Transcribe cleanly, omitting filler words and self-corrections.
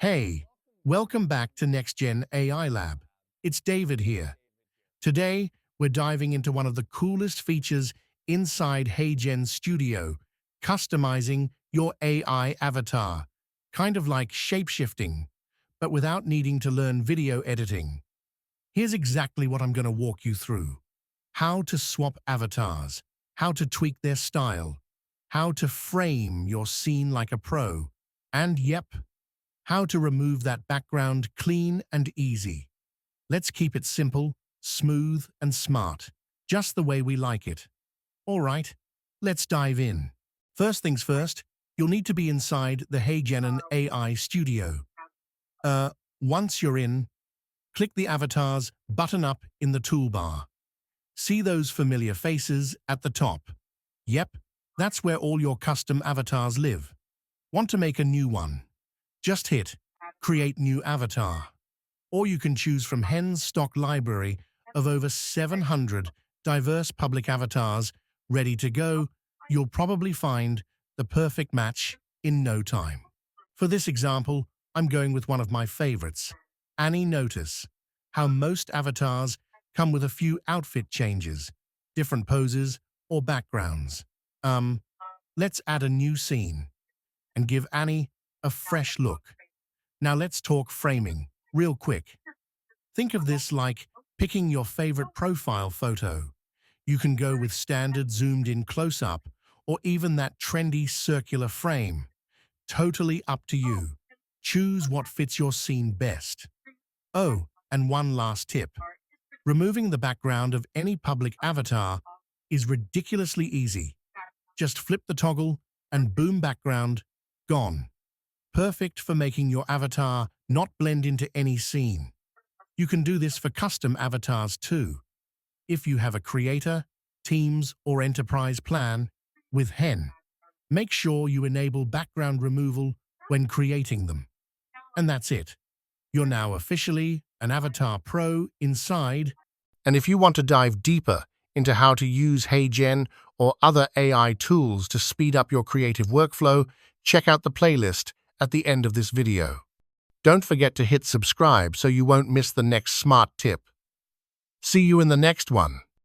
Hey, welcome back to NextGen AI Lab. It's David here. Today, we're diving into one of the coolest features inside HeyGen Studio, customizing your AI avatar, kind of like shapeshifting, but without needing to learn video editing. Here's exactly what I'm going to walk you through. How to swap avatars, how to tweak their style, how to frame your scene like a pro, and yep, how to remove that background clean and easy. Let's keep it simple, smooth, and smart, just the way we like it. All right, let's dive in. First things first, you'll need to be inside the HeyGen AI Studio. Once you're in, click the Avatars button up in the toolbar. See those familiar faces at the top? Yep, that's where all your custom avatars live. Want to make a new one? Just hit Create New Avatar. Or you can choose from HeyGen's stock library of over 700 diverse public avatars ready to go. You'll probably find the perfect match in no time. For this example, I'm going with one of my favorites, Annie. Notice how most avatars come with a few outfit changes, different poses, or backgrounds. Let's add a new scene and give Annie a fresh look. Now let's talk framing, real quick. Think of this like picking your favorite profile photo. You can go with standard zoomed-in close-up or even that trendy circular frame. Totally up to you. Choose what fits your scene best. Oh, and one last tip. Removing the background of any public avatar is ridiculously easy. Just flip the toggle and boom, background gone. Perfect for making your avatar not blend into any scene. You can do this for custom avatars too. If you have a creator, teams, or enterprise plan with HeyGen, make sure you enable background removal when creating them. And that's it. You're now officially an Avatar Pro inside. And if you want to dive deeper into how to use HeyGen or other AI tools to speed up your creative workflow, check out the playlist at the end of this video. Don't forget to hit subscribe so you won't miss the next smart tip. See you in the next one.